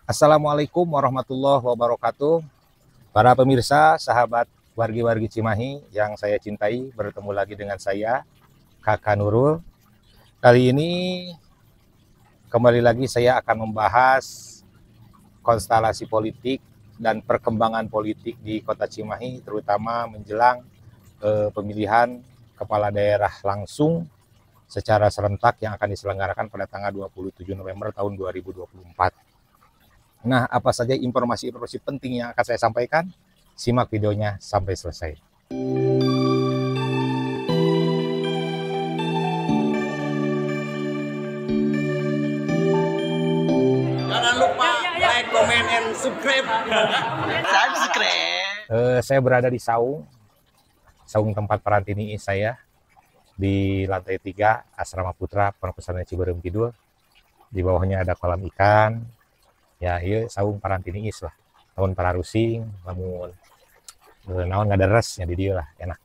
Assalamualaikum warahmatullahi wabarakatuh. Para pemirsa, sahabat wargi-wargi Cimahi yang saya cintai, bertemu lagi dengan saya, Kakak Nurul. Kali ini kembali lagi saya akan membahas konstelasi politik dan perkembangan politik di Kota Cimahi, terutama menjelang pemilihan kepala daerah langsung secara serentak yang akan diselenggarakan pada tanggal 27 November tahun 2024. Nah, apa saja informasi-informasi penting yang akan saya sampaikan? Simak videonya sampai selesai. Jangan lupa like, comment, and subscribe. Saya berada di Saung tempat Parantini saya di lantai 3 Asrama Putra Pondok Pesantren Ciberem Kidul. Di bawahnya ada kolam ikan. Ya, iya Saung Parantini lah. Tahun pararusing, namun naon nggak ada resnya di dia lah, enak.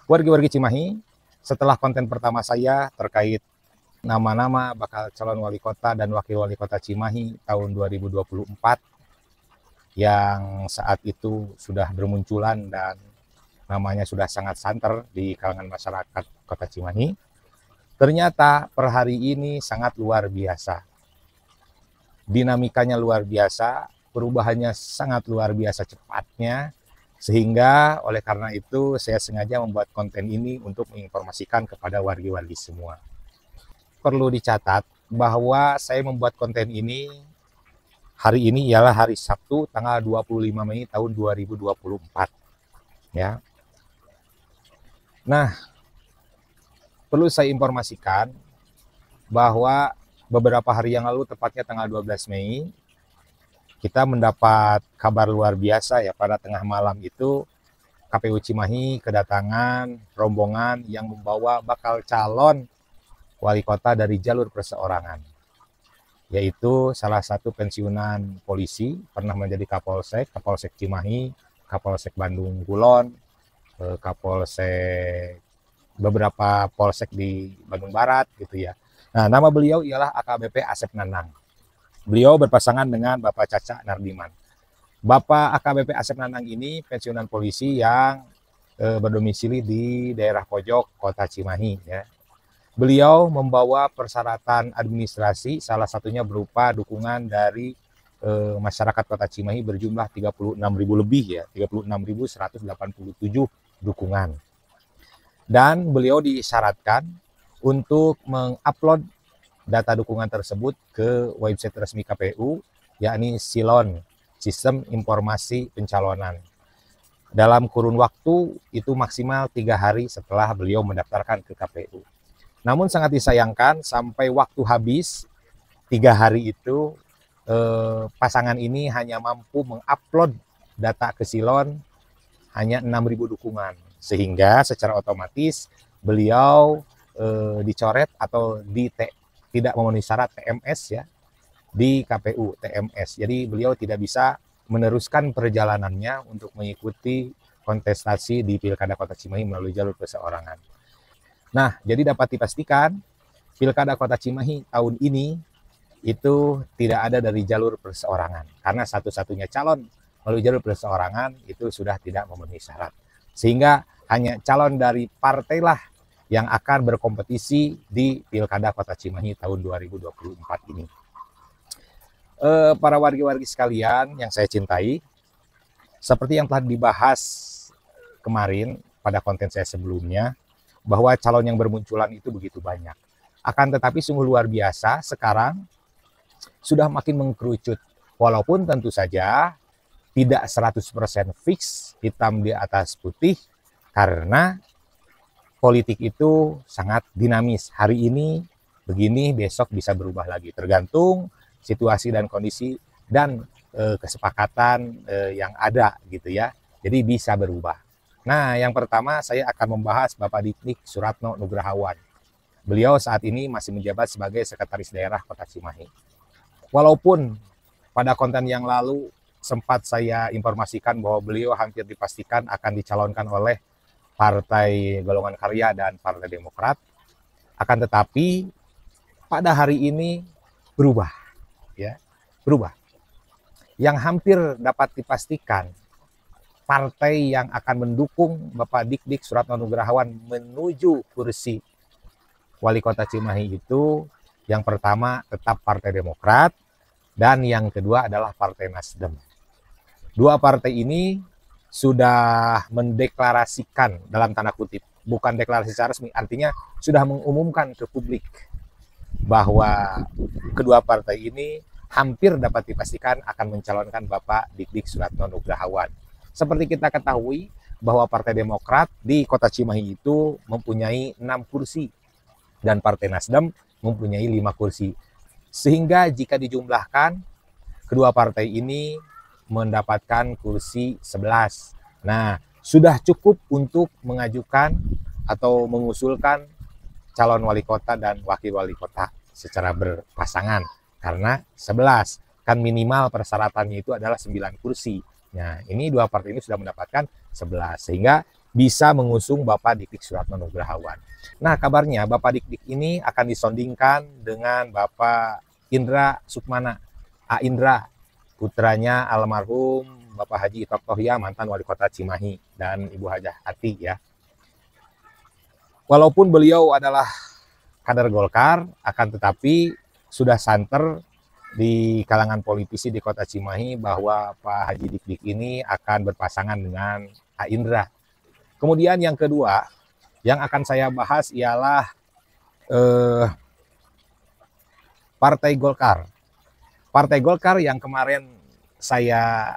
Wargi-wargi Cimahi, setelah konten pertama saya terkait nama-nama bakal calon wali kota dan wakil wali kota Cimahi tahun 2024 yang saat itu sudah bermunculan dan namanya sudah sangat santer di kalangan masyarakat kota Cimahi, ternyata per hari ini sangat luar biasa. Dinamikanya luar biasa, perubahannya sangat luar biasa cepatnya, sehingga oleh karena itu saya sengaja membuat konten ini untuk menginformasikan kepada wargi-wargi semua. Perlu dicatat bahwa saya membuat konten ini hari ini ialah hari Sabtu tanggal 25 Mei tahun 2024. Ya. Nah, perlu saya informasikan bahwa beberapa hari yang lalu, tepatnya tanggal 12 Mei, kita mendapat kabar luar biasa ya. Pada tengah malam itu KPU Cimahi kedatangan rombongan yang membawa bakal calon wali kota dari jalur perseorangan, yaitu salah satu pensiunan polisi, pernah menjadi Kapolsek Cimahi, Kapolsek Bandung Kulon, Kapolsek beberapa polsek di Bandung Barat gitu ya. Nah, nama beliau ialah AKBP Asep Nanang. Beliau berpasangan dengan Bapak Caca Nardiman. Bapak AKBP Asep Nanang ini pensiunan polisi yang berdomisili di daerah pojok Kota Cimahi ya. Beliau membawa persyaratan administrasi, salah satunya berupa dukungan dari masyarakat Kota Cimahi berjumlah 36.000 lebih ya, 36.187 dukungan. Dan beliau disyaratkan untuk mengupload data dukungan tersebut ke website resmi KPU, yakni Silon, Sistem Informasi Pencalonan. Dalam kurun waktu itu maksimal 3 hari setelah beliau mendaftarkan ke KPU. Namun sangat disayangkan sampai waktu habis 3 hari itu pasangan ini hanya mampu mengupload data ke Silon hanya 6.000 dukungan. Sehingga secara otomatis beliau dicoret atau tidak memenuhi syarat TMS ya di KPU TMS. Jadi beliau tidak bisa meneruskan perjalanannya untuk mengikuti kontestasi di Pilkada Kota Cimahi melalui jalur perseorangan. Nah, jadi dapat dipastikan Pilkada Kota Cimahi tahun ini itu tidak ada dari jalur perseorangan karena satu-satunya calon melalui jalur perseorangan itu sudah tidak memenuhi syarat. Sehingga hanya calon dari partai lah yang akan berkompetisi di Pilkada Kota Cimahi tahun 2024 ini. Para wargi-wargi sekalian yang saya cintai, seperti yang telah dibahas kemarin pada konten saya sebelumnya, bahwa calon yang bermunculan itu begitu banyak. Akan tetapi sungguh luar biasa sekarang sudah makin mengkerucut. Walaupun tentu saja tidak 100% fix hitam di atas putih, karena politik itu sangat dinamis. Hari ini begini, besok bisa berubah lagi. Tergantung situasi dan kondisi dan kesepakatan yang ada gitu ya. Jadi bisa berubah. Nah, yang pertama saya akan membahas Bapak Diknik Suratno Nugrahawan. Beliau saat ini masih menjabat sebagai Sekretaris Daerah Kota Cimahi. Walaupun pada konten yang lalu sempat saya informasikan bahwa beliau hampir dipastikan akan dicalonkan oleh Partai Golongan Karya dan Partai Demokrat, akan tetapi pada hari ini berubah, ya, berubah. Yang hampir dapat dipastikan partai yang akan mendukung Bapak Dik-Dik Soeratno Nugrahawan menuju kursi Wali Kota Cimahi itu yang pertama tetap Partai Demokrat dan yang kedua adalah Partai Nasdem. Dua partai ini sudah mendeklarasikan dalam tanda kutip, bukan deklarasi secara resmi, artinya sudah mengumumkan ke publik bahwa kedua partai ini hampir dapat dipastikan akan mencalonkan Bapak Dik-Dik Soeratno Nugrahawan. Seperti kita ketahui bahwa Partai Demokrat di Kota Cimahi itu mempunyai 6 kursi dan Partai Nasdem mempunyai 5 kursi. Sehingga jika dijumlahkan kedua partai ini mendapatkan kursi 11. Nah, sudah cukup untuk mengajukan atau mengusulkan calon wali kota dan wakil wali kota secara berpasangan. Karena 11, kan minimal persyaratannya itu adalah 9 kursi. Nah, ini dua partai ini sudah mendapatkan 11, sehingga bisa mengusung Bapak Dik-Dik Soeratno Nugrahawan. Nah, kabarnya Bapak Dik-Dik ini akan disondingkan dengan Bapak Indra Sukmana, A. Indra, putranya almarhum Bapak Haji Itok Thohia, mantan wali kota Cimahi, dan Ibu Hajah Ati ya. Walaupun beliau adalah kader Golkar, akan tetapi sudah santer di kalangan politisi di Kota Cimahi bahwa Pak Haji Dik-Dik ini akan berpasangan dengan A. Indra. Kemudian yang kedua yang akan saya bahas ialah Partai Golkar. Partai Golkar yang kemarin saya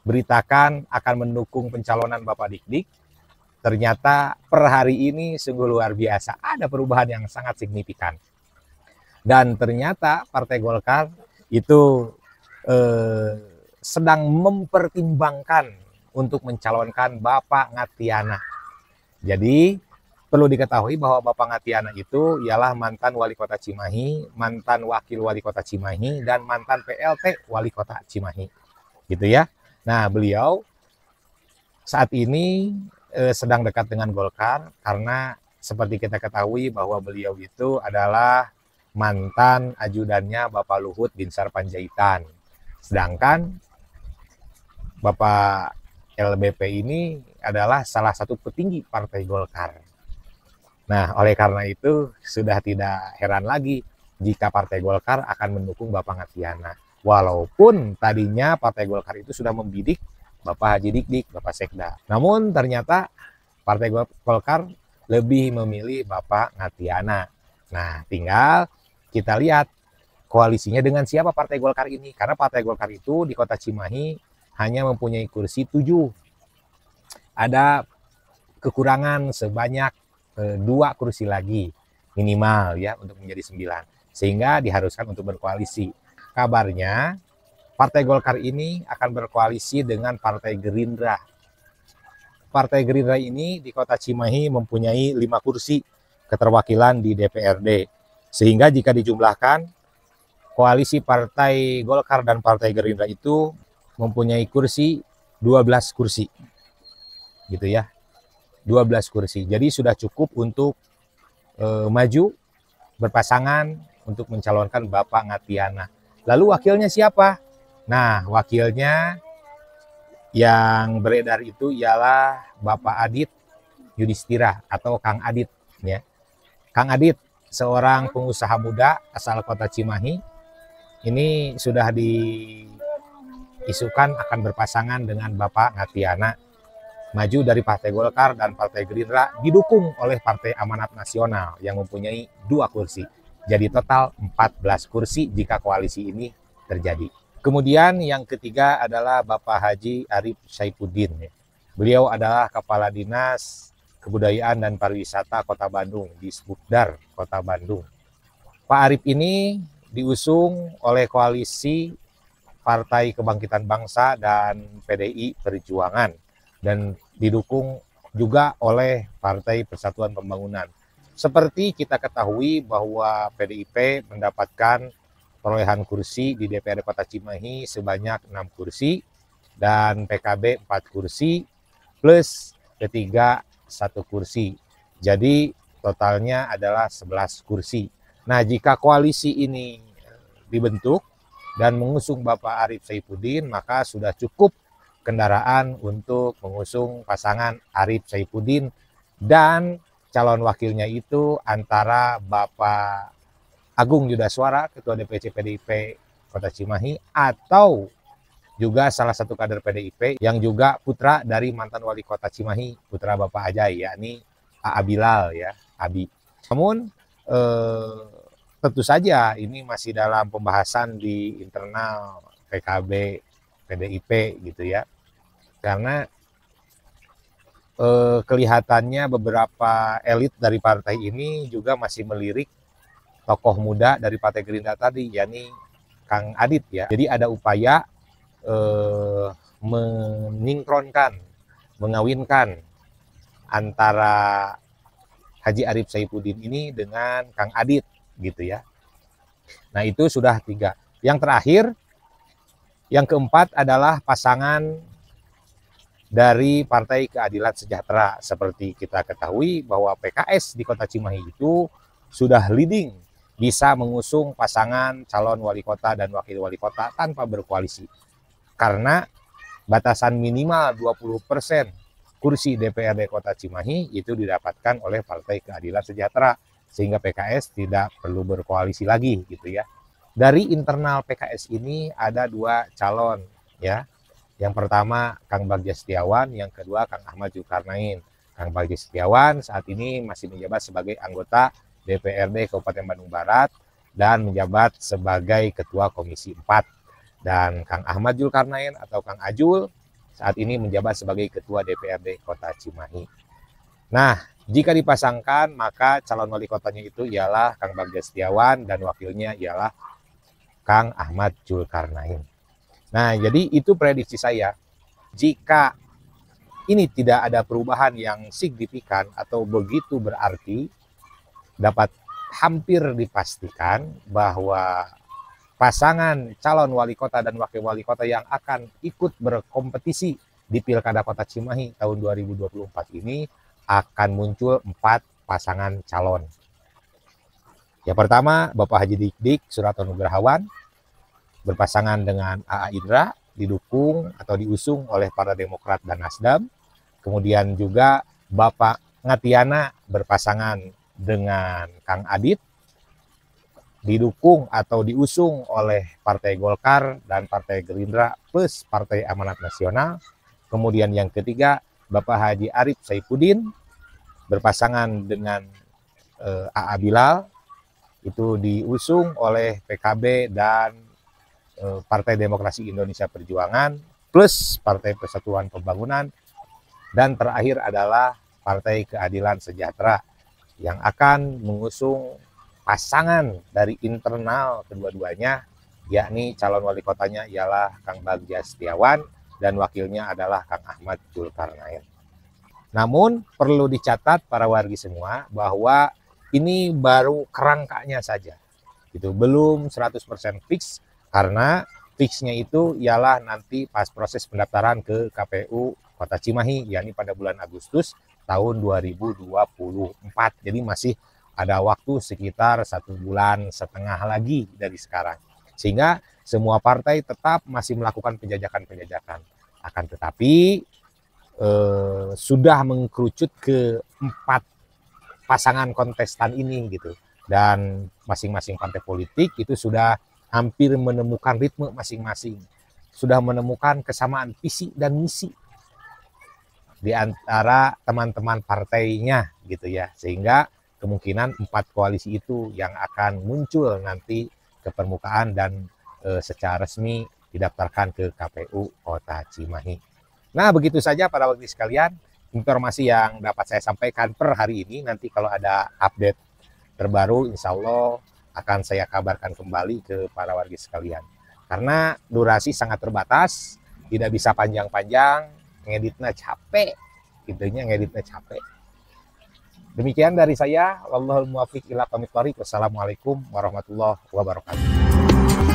beritakan akan mendukung pencalonan Bapak Dik-Dik, ternyata per hari ini sungguh luar biasa. Ada perubahan yang sangat signifikan. Dan ternyata Partai Golkar itu sedang mempertimbangkan untuk mencalonkan Bapak Ngatiana. Jadi perlu diketahui bahwa Bapak Ngatiana itu ialah mantan wali kota Cimahi, mantan wakil wali kota Cimahi, dan mantan PLT wali kota Cimahi. Gitu ya. Nah, beliau saat ini sedang dekat dengan Golkar karena seperti kita ketahui bahwa beliau itu adalah mantan ajudannya Bapak Luhut Binsar Panjaitan. Sedangkan Bapak LBP ini adalah salah satu petinggi Partai Golkar. Nah, oleh karena itu sudah tidak heran lagi jika Partai Golkar akan mendukung Bapak Ngatiana. Walaupun tadinya Partai Golkar itu sudah membidik Bapak Haji Dik-Dik, Bapak Sekda. Namun ternyata Partai Golkar lebih memilih Bapak Ngatiana. Nah, tinggal kita lihat koalisinya dengan siapa Partai Golkar ini. Karena Partai Golkar itu di Kota Cimahi hanya mempunyai kursi 7. Ada kekurangan sebanyak 2 kursi lagi minimal ya untuk menjadi 9. Sehingga diharuskan untuk berkoalisi. Kabarnya Partai Golkar ini akan berkoalisi dengan Partai Gerindra. Partai Gerindra ini di Kota Cimahi mempunyai 5 kursi keterwakilan di DPRD. Sehingga jika dijumlahkan, koalisi Partai Golkar dan Partai Gerindra itu mempunyai kursi 12 kursi. Gitu ya. 12 kursi. Jadi sudah cukup untuk maju berpasangan untuk mencalonkan Bapak Ngatiana. Lalu wakilnya siapa? Nah, wakilnya yang beredar itu ialah Bapak Adit Yudhistira atau Kang Adit ya. Kang Adit seorang pengusaha muda asal Kota Cimahi. Ini sudah diisukan akan berpasangan dengan Bapak Ngatiana, maju dari Partai Golkar dan Partai Gerindra, didukung oleh Partai Amanat Nasional yang mempunyai 2 kursi. Jadi total 14 kursi jika koalisi ini terjadi. Kemudian yang ketiga adalah Bapak Haji Arif Saifuddin. Beliau adalah Kepala Dinas Kebudayaan dan Pariwisata Kota Bandung, di Sbukdar Kota Bandung. Pak Arif ini diusung oleh koalisi Partai Kebangkitan Bangsa dan PDI Perjuangan dan didukung juga oleh Partai Persatuan Pembangunan. Seperti kita ketahui bahwa PDIP mendapatkan perolehan kursi di DPRD Kota Cimahi sebanyak 6 kursi dan PKB 4 kursi plus P3 1 kursi. Jadi totalnya adalah 11 kursi. Nah, jika koalisi ini dibentuk dan mengusung Bapak Arief Saifuddin, maka sudah cukup kendaraan untuk mengusung pasangan Arief Saifuddin dan calon wakilnya itu antara Bapak Agung Yudaswara, Ketua DPC PDIP Kota Cimahi, atau juga salah satu kader PDIP yang juga putra dari mantan wali kota Cimahi, putra Bapak Ajai, yakni A.A. Bilal ya, Abi. Namun tentu saja ini masih dalam pembahasan di internal PKB, PDIP gitu ya. Karena kelihatannya beberapa elit dari partai ini juga masih melirik tokoh muda dari Partai Gerindra tadi, yakni Kang Adit ya. Jadi ada upaya mengawinkan antara Haji Arief Saifuddin ini dengan Kang Adit gitu ya. Nah itu sudah 3. Yang terakhir, yang keempat adalah pasangan dari Partai Keadilan Sejahtera. Seperti kita ketahui bahwa PKS di Kota Cimahi itu sudah leading, bisa mengusung pasangan calon wali kota dan wakil wali kota tanpa berkoalisi. Karena batasan minimal 20% kursi DPRD Kota Cimahi itu didapatkan oleh Partai Keadilan Sejahtera, sehingga PKS tidak perlu berkoalisi lagi gitu ya. Dari internal PKS ini ada 2 calon ya. Yang pertama Kang Bagja Setiawan, yang kedua Kang Ahmad Zulkarnain. Kang Bagja Setiawan saat ini masih menjabat sebagai anggota DPRD Kabupaten Bandung Barat dan menjabat sebagai Ketua Komisi 4. Dan Kang Ahmad Zulkarnain atau Kang Ajul saat ini menjabat sebagai Ketua DPRD Kota Cimahi. Nah, jika dipasangkan maka calon wali kotanya itu ialah Kang Bagja Setiawan dan wakilnya ialah Kang Ahmad Zulkarnain. Nah, jadi itu prediksi saya. Jika ini tidak ada perubahan yang signifikan atau begitu berarti, dapat hampir dipastikan bahwa pasangan calon wali kota dan wakil wali kota yang akan ikut berkompetisi di Pilkada Kota Cimahi tahun 2024 ini akan muncul 4 pasangan calon. Yang pertama, Bapak Haji Dik-Dik Suratono Nugrahawan berpasangan dengan A.A. Indra, didukung atau diusung oleh Partai Demokrat dan Nasdem. Kemudian juga Bapak Ngatiana berpasangan dengan Kang Adit, didukung atau diusung oleh Partai Golkar dan Partai Gerindra plus Partai Amanat Nasional. Kemudian yang ketiga, Bapak Haji Arief Saifuddin berpasangan dengan A.A. Bilal, itu diusung oleh PKB dan Partai Demokrasi Indonesia Perjuangan plus Partai Persatuan Pembangunan, dan terakhir adalah Partai Keadilan Sejahtera yang akan mengusung pasangan dari internal kedua-duanya, yakni calon wali kotanya ialah Kang Bagja Setiawan dan wakilnya adalah Kang Ahmad Zulkarnain. Namun perlu dicatat para wargi semua bahwa ini baru kerangkanya saja, gitu, belum 100% fix. Karena fixnya itu ialah nanti pas proses pendaftaran ke KPU Kota Cimahi, yakni pada bulan Agustus tahun 2024. Jadi masih ada waktu sekitar 1,5 bulan lagi dari sekarang. Sehingga semua partai tetap masih melakukan penjajakan. Akan tetapi sudah mengkerucut ke 4 pasangan kontestan ini gitu. Dan masing-masing partai politik itu sudah hampir menemukan ritme masing-masing, sudah menemukan kesamaan visi dan misi di antara teman-teman partainya gitu ya, sehingga kemungkinan 4 koalisi itu yang akan muncul nanti ke permukaan dan secara resmi didaftarkan ke KPU Kota Cimahi. Nah begitu saja para wargi sekalian informasi yang dapat saya sampaikan per hari ini. Nanti kalau ada update terbaru insya Allah akan saya kabarkan kembali ke para wargi sekalian. Karena durasi sangat terbatas, tidak bisa panjang-panjang, ngeditnya capek, idenya ngeditnya capek. Demikian dari saya, wallahul muwaffiq ila aqwamit thoriq. Wassalamualaikum warahmatullahi wabarakatuh.